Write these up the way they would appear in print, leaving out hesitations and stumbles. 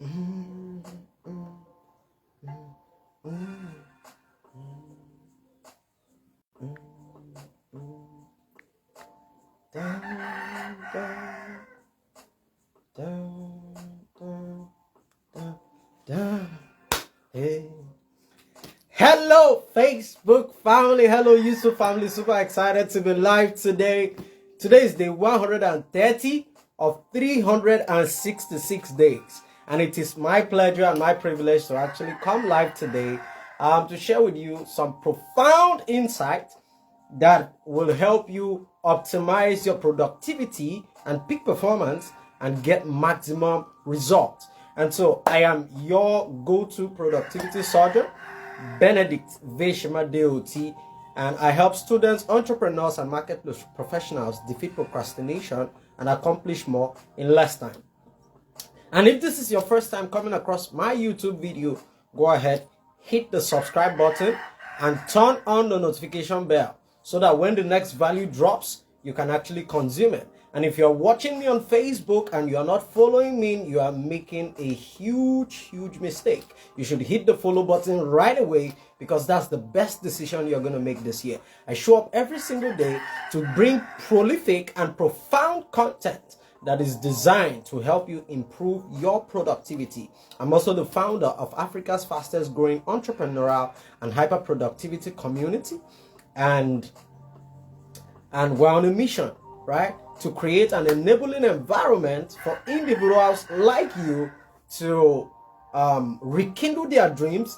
Mm, mm, mm, mm, mm, mm. Down, down, down, down, down, down. Hey. Hello, Facebook family. Hello, YouTube family. Super excited to be live today. Today is day 130 of 366 days. And it is my pleasure and my privilege to actually come live today to share with you some profound insight that will help you optimize your productivity and peak performance and get maximum results. And so I am your go-to productivity surgeon, Benedict Deorti, and I help students, entrepreneurs, and market professionals defeat procrastination and accomplish more in less time. And if this is your first time coming across my YouTube video, go ahead, hit the subscribe button and turn on the notification bell so that when the next value drops, you can actually consume it. And if you're watching me on Facebook and you're not following me, you are making a huge mistake. You should hit the follow button right away because that's the best decision you're going to make this year. I show up every single day to bring prolific and profound content that is designed to help you improve your productivity. I'm also the founder of Africa's fastest growing entrepreneurial and hyper productivity community. And we're on a mission, right? To create an enabling environment for individuals like you to rekindle their dreams,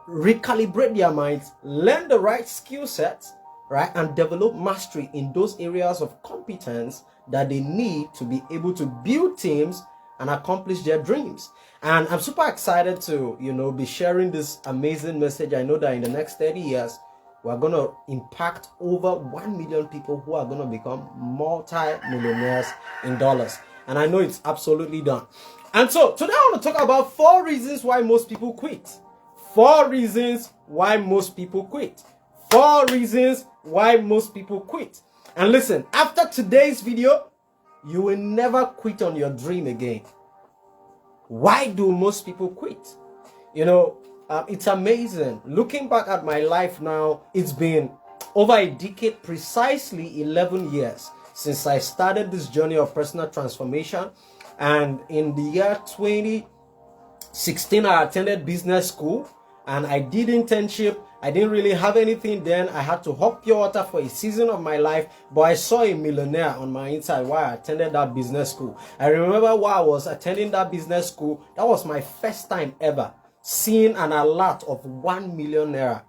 recalibrate their minds, learn the right skill sets, right? And develop mastery in those areas of competence that they need to be able to build teams and accomplish their dreams. And I'm super excited to, be sharing this amazing message. I know that in the next 30 years, we're going to impact over 1 million people who are going to become multi-millionaires in dollars. And I know it's absolutely done. And so today I want to talk about 4 reasons why most people quit. 4 reasons why most people quit. 4 reasons why most people quit. And listen, after today's video, you will never quit on your dream again. Why do most people quit? It's amazing. Looking back at my life now, it's been over a decade, precisely 11 years since I started this journey of personal transformation. And in the year 2016, I attended business school and I did internship. I didn't really have anything then. I had to hop pure water for a season of my life, but I saw a millionaire on my inside while I attended that business school. I remember while I was attending that business school, that was my first time ever seeing an alert of 1 million naira.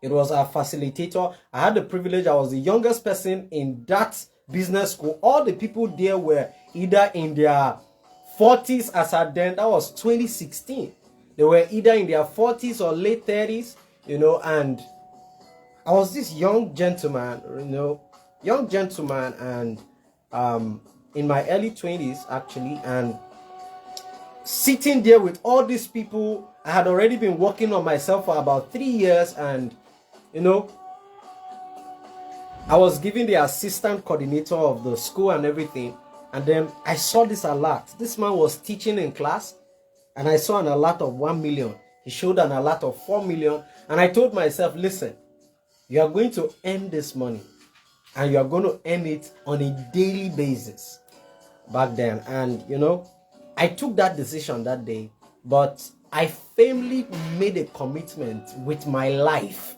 It was a facilitator. I had the privilege. I was the youngest person in that business school. All the people there were either in their 40s as at then. That was 2016. They were either in their 40s or late 30s, and I was this young gentleman, and in my early 20s actually, and sitting there with all these people. I had already been working on myself for about 3 years, and I was given the assistant coordinator of the school and everything. And then I saw this alert. This man was teaching in class, and I saw an alert of 1 million. He showed an alert of 4 million, and I told myself, listen, you are going to earn this money, and you are going to earn it on a daily basis back then. And I took that decision that day, but I firmly made a commitment with my life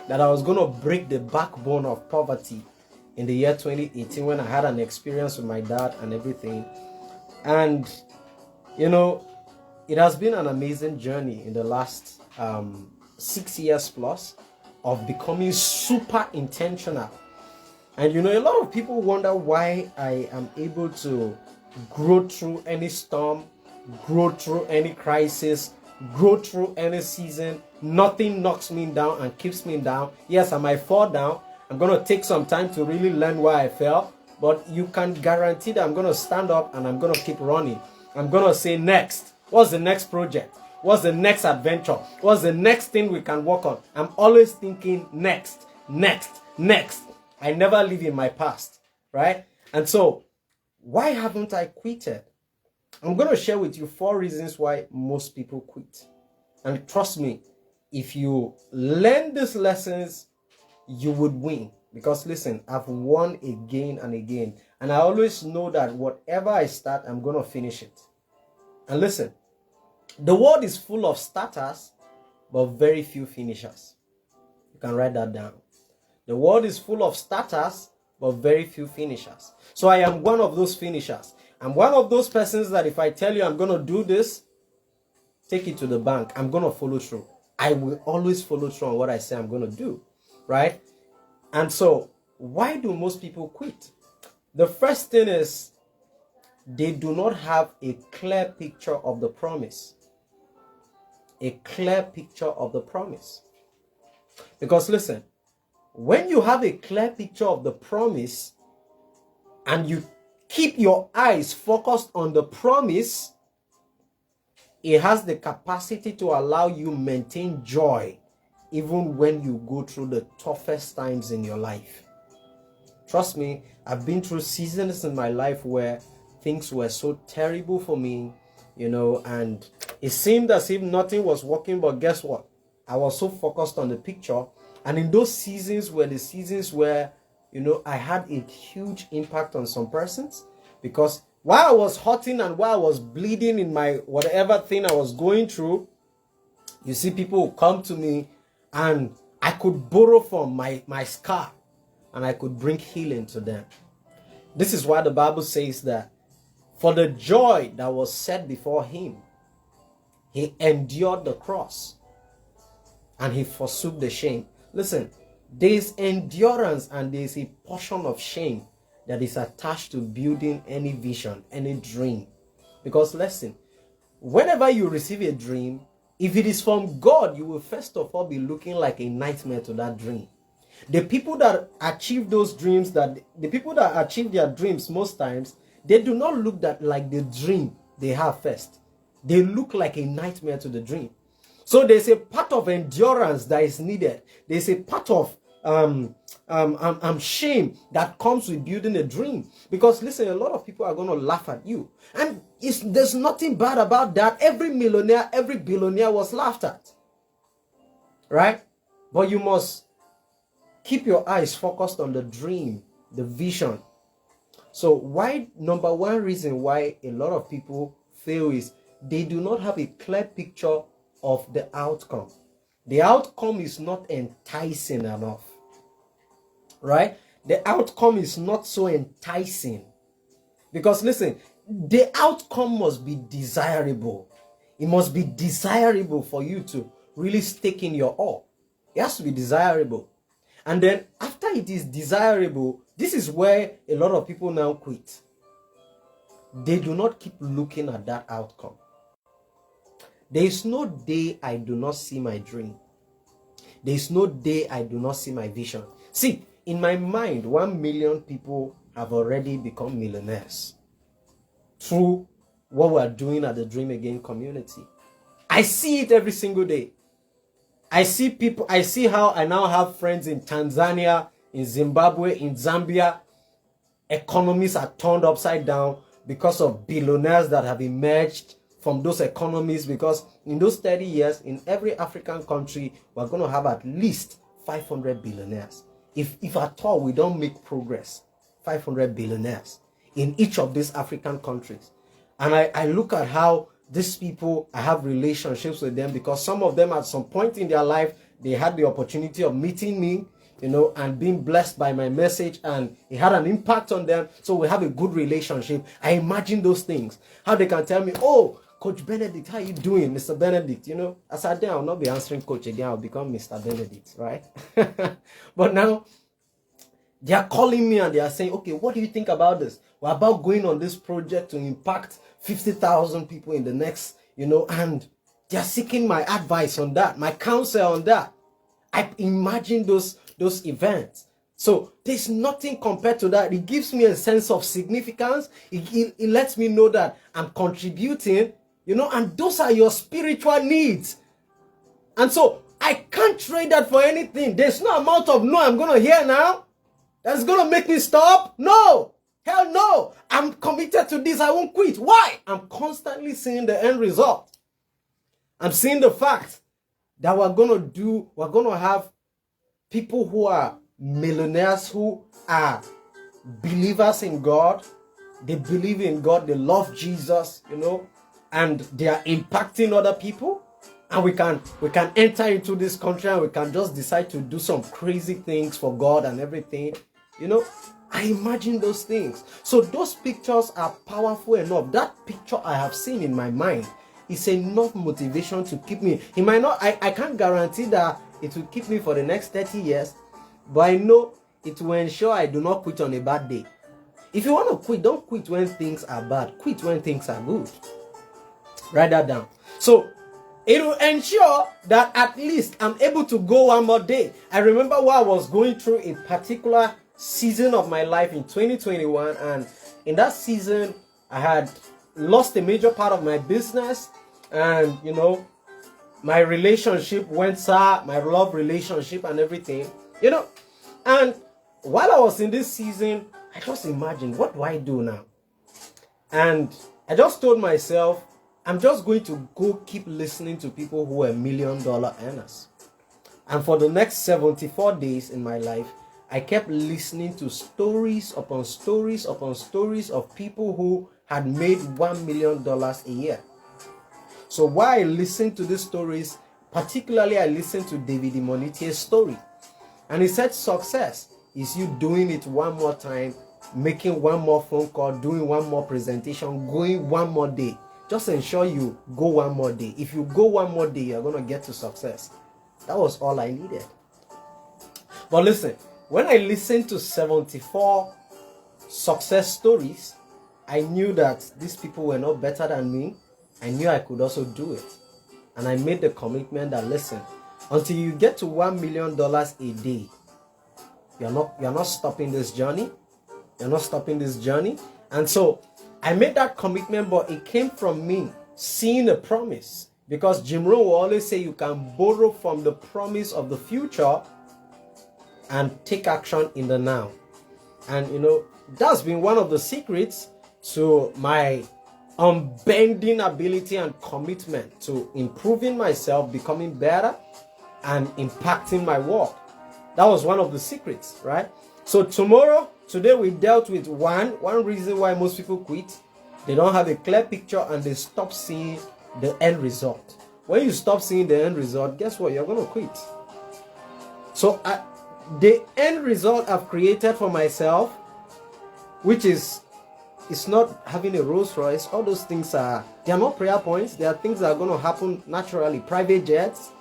that I was going to break the backbone of poverty in the year 2018 when I had an experience with my dad and everything. And, it has been an amazing journey in the last 6 years plus of becoming super intentional. And, a lot of people wonder why I am able to grow through any storm, grow through any crisis, grow through any season. Nothing knocks me down and keeps me down. Yes, I might fall down. I'm going to take some time to really learn where I fell, but you can guarantee that I'm going to stand up and I'm going to keep running. I'm going to say next. What's the next project? What's the next adventure? What's the next thing we can work on? I'm always thinking next. I never live in my past, right? And so, why haven't I quitted? I'm going to share with you 4 reasons why most people quit. And trust me, if you learn these lessons, you would win. Because listen, I've won again and again. And I always know that whatever I start, I'm going to finish it. And listen, the world is full of starters, but very few finishers. You can write that down. The world is full of starters, but very few finishers. So I am one of those finishers. I'm one of those persons that if I tell you I'm going to do this, take it to the bank. I'm going to follow through. I will always follow through on what I say I'm going to do. Right? And so, why do most people quit? The first thing is they do not have a clear picture of the promise. A clear picture of the promise. Because listen, when you have a clear picture of the promise and you keep your eyes focused on the promise, it has the capacity to allow you maintain joy even when you go through the toughest times in your life. Trust me, I've been through seasons in my life where things were so terrible for me, and it seemed as if nothing was working, but guess what? I was so focused on the picture. And in those seasons were the seasons where, I had a huge impact on some persons, because while I was hurting and while I was bleeding in my whatever thing I was going through, you see people who come to me and I could borrow from my scar and I could bring healing to them. This is why the Bible says that for the joy that was set before him, he endured the cross and he forsook the shame. Listen, there is endurance and there is a portion of shame that is attached to building any vision, any dream. Because listen, whenever you receive a dream, if it is from God, you will first of all be looking like a nightmare to that dream. The people that achieve those dreams, the people that achieve their dreams most times, they do not look like the dream they have first. They look like a nightmare to the dream. So there's a part of endurance that is needed. There's a part of shame that comes with building a dream. Because listen, a lot of people are going to laugh at you. And there's nothing bad about that. Every millionaire, every billionaire was laughed at. Right? But you must keep your eyes focused on the dream, the vision. So number one reason why a lot of people fail is they do not have a clear picture of the outcome. The outcome is not enticing enough. Right? The outcome is not so enticing. Because listen, the outcome must be desirable. It must be desirable for you to really stake in your all. It has to be desirable. And then after it is desirable, this is where a lot of people now quit. They do not keep looking at that outcome. There is no day I do not see my dream. There is no day I do not see my vision. See, in my mind, 1 million people have already become millionaires through what we are doing at the Dream Again community. I see it every single day. I see how I now have friends in Tanzania, in Zimbabwe, in Zambia. Economies are turned upside down because of billionaires that have emerged from those economies, because in those 30 years, in every African country, we're going to have at least 500 billionaires. If at all we don't make progress, 500 billionaires in each of these African countries. And I look at how these people, I have relationships with them, because some of them at some point in their life, they had the opportunity of meeting me, and being blessed by my message, and it had an impact on them. So we have a good relationship. I imagine those things. How they can tell me, oh, Coach Benedict, how you doing, Mr. Benedict? As I I'll not be answering Coach again. I'll become Mr. Benedict, right? But now, they are calling me and they are saying, okay, what do you think about this? We're about going on this project to impact 50,000 people in the next, and they are seeking my advice on that, my counsel on that. I imagine those events. So there's nothing compared to that. It gives me a sense of significance. It lets me know that I'm contributing, and those are your spiritual needs. And so I can't trade that for anything. There's no amount of no I'm going to hear now that's going to make me stop. No. Hell no, I'm committed to this. I won't quit. Why? I'm constantly seeing the end result. I'm seeing the fact that we're going to have people who are millionaires, who are believers in God. They believe in God. They love Jesus, and they are impacting other people. And we can enter into this country and we can just decide to do some crazy things for God and everything. I imagine those things. So those pictures are powerful enough. That picture I have seen in my mind is enough motivation to keep me. It might not, I can't guarantee that it will keep me for the next 30 years, but I know it will ensure I do not quit on a bad day. If you want to quit, don't quit when things are bad. Quit when things are good. Write that down. So it will ensure that at least I'm able to go one more day. I remember while I was going through a particular season of my life in 2021, and in that season I had lost a major part of my business, and my relationship went sour, my love relationship and everything, and while I was in this season, I just imagined, what do I do now? And I just told myself, I'm just going to go keep listening to people who are $1 million earners. And for the next 74 days in my life, I kept listening to stories upon stories upon stories of people who had made $1 million a year. So while I listened to these stories, particularly I listened to David Imonitie's story. And he said success is you doing it one more time, making one more phone call, doing one more presentation, going one more day. Just ensure you go one more day. If you go one more day, you're going to get to success. That was all I needed. But listen, when I listened to 74 success stories, I knew that these people were not better than me. I knew I could also do it. And I made the commitment that, listen, until you get to $1 million a day, you're not stopping this journey. You're not stopping this journey. And so I made that commitment, but it came from me seeing a promise. Because Jim Rohn will always say you can borrow from the promise of the future and take action in the now. And that's been one of the secrets to my unbending ability and commitment to improving myself, becoming better, and impacting my work. That was one of the secrets, right? So today we dealt with one reason why most people quit. They don't have a clear picture and they stop seeing the end result. When you stop seeing the end result, guess what? You're going to quit. So the end result I've created for myself, which is, it's not having a Rolls Royce. All those things they are not prayer points. They are things that are going to happen naturally. Private jets,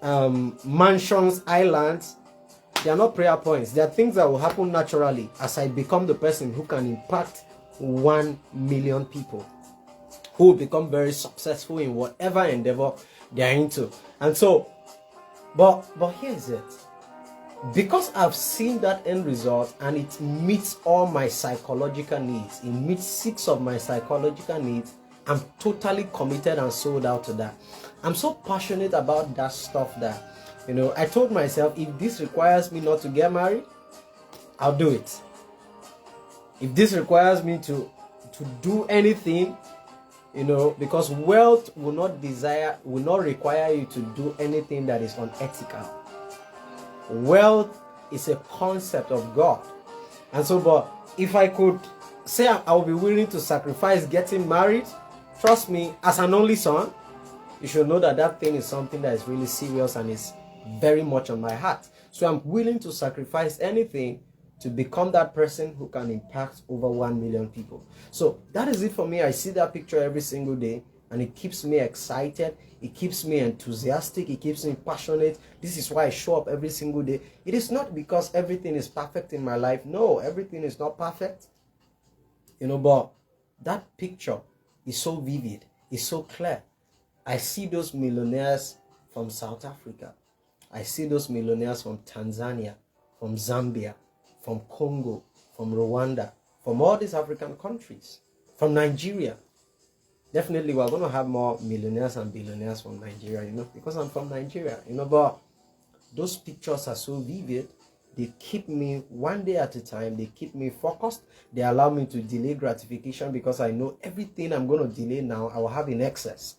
mansions, islands. They are not prayer points. They are things that will happen naturally as I become the person who can impact 1 million people, who will become very successful in whatever endeavor they are into. And so, but here's it. Because I've seen that end result and it meets all my psychological needs, it meets 6 of my psychological needs, I'm totally committed and sold out to that. I'm so passionate about that stuff that, I told myself, if this requires me not to get married, I'll do it. If this requires me to do anything, because wealth will not require you to do anything that is unethical. Wealth is a concept of God. And so, but if I could say I will be willing to sacrifice getting married, trust me, as an only son, you should know that thing is something that is really serious and is very much on my heart. So I'm willing to sacrifice anything to become that person who can impact over 1 million people. So that is it for me. I see that picture every single day and it keeps me excited. It keeps me enthusiastic. It keeps me passionate. This is why I show up every single day. It is not because everything is perfect in my life. No, everything is not perfect. But that picture is so vivid. It's so clear. I see those millionaires from South Africa. I see those millionaires from Tanzania, from Zambia, from Congo, from Rwanda, from all these African countries, from Nigeria. Definitely, we're going to have more millionaires and billionaires from Nigeria, because I'm from Nigeria, but those pictures are so vivid They keep me one day at a time. They keep me focused. They allow me to delay gratification because I know everything I'm going to delay now, I will have in excess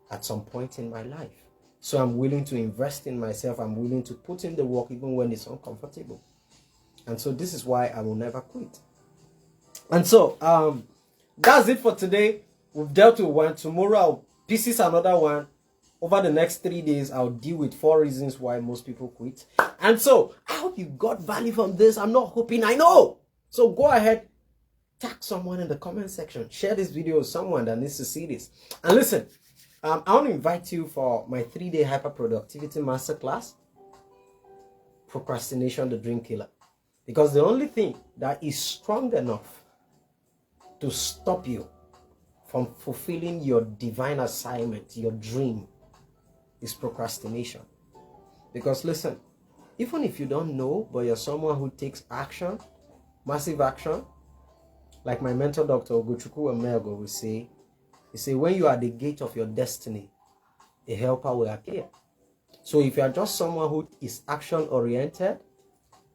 at some point in my life. So I'm willing to invest in myself. I'm willing to put in the work even when it's uncomfortable. And so this is why I will never quit. And so that's it for today. We've dealt with one. Tomorrow I'll pieces another one. Over the next 3 days, I'll deal with 4 reasons why most people quit. And so I hope you got value from this. I'm not hoping, I know. So go ahead, tag someone in the comment section. Share this video with someone that needs to see this. And listen, I want to invite you for my 3-day hyper productivity masterclass, Procrastination, the Dream Killer. Because the only thing that is strong enough to stop you from fulfilling your divine assignment, your dream, is procrastination. Because listen, even if you don't know, but you're someone who takes action, massive action, like my mentor, Dr. Ogochukwu Emego, will say, he say, when you are at the gate of your destiny, a helper will appear. So if you are just someone who is action-oriented,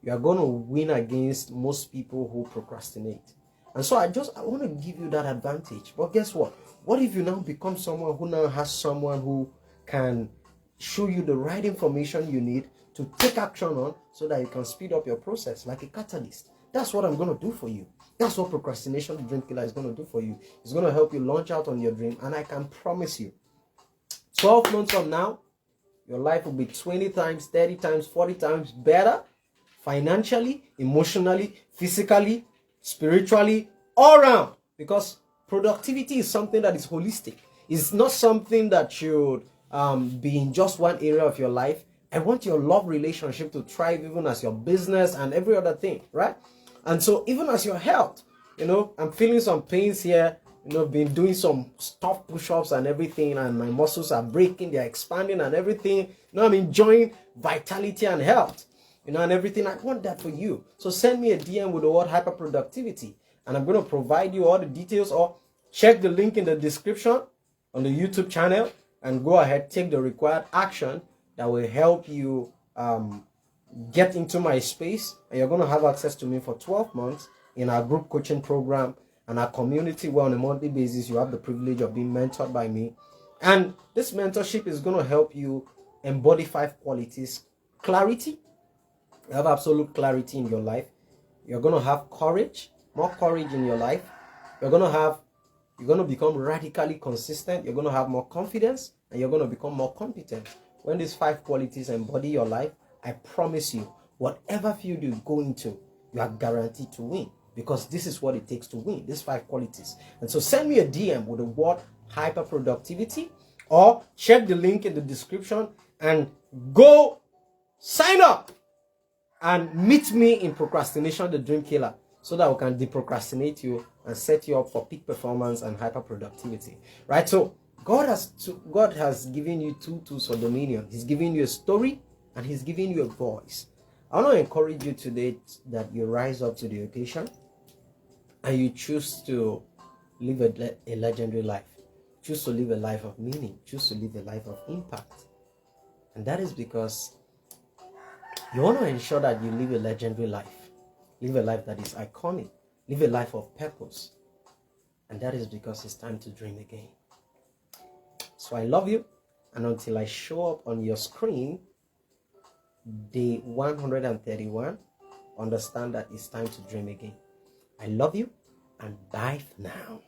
you are going to win against most people who procrastinate. And so I want to give you that advantage. But guess what? What if you now become someone who now has someone who can show you the right information you need to take action on so that you can speed up your process like a catalyst? That's what I'm going to do for you. That's what Procrastination, the Dream Killer, is going to do for you. It's going to help you launch out on your dream. And I can promise you, 12 months from now, your life will be 20 times, 30 times, 40 times better financially, emotionally, physically, spiritually, all around. Because productivity is something that is holistic. It's not something that should be in just one area of your life. I want your love relationship to thrive even as your business and every other thing, right? And so even as your health, I'm feeling some pains here, been doing some tough push-ups and everything, and my muscles are breaking, they're expanding and everything. I'm enjoying vitality and health, and everything. I want that for you. So send me a DM with the word hyperproductivity, and I'm going to provide you all the details, or check the link in the description on the YouTube channel and go ahead, take the required action that will help you get into my space, and you're going to have access to me for 12 months in our group coaching program and our community, where on a monthly basis you have the privilege of being mentored by me. And this mentorship is going to help you embody 5 qualities. Clarity. You have absolute clarity in your life. You're going to have courage, more courage in your life. You're going to become radically consistent. You're going to have more confidence, and you're going to become more competent. When these 5 qualities embody your life, I promise you, whatever field you go into, you are guaranteed to win, because this is what it takes to win, these 5 qualities. And so send me a DM with the word hyperproductivity, or check the link in the description and go sign up and meet me in Procrastination, the Dream Killer, so that we can deprocrastinate you and set you up for peak performance and hyperproductivity. Right? So God has given you 2 tools for dominion. He's giving you a story, and he's giving you a voice. I want to encourage you today that you rise up to the occasion and you choose to live a legendary life. Choose to live a life of meaning. Choose to live a life of impact. And that is because you want to ensure that you live a legendary life. Live a life that is iconic. Live a life of purpose. And that is because it's time to dream again. So I love you. And until I show up on your screen, day 131, understand that it's time to dream again. I love you, and bye for now.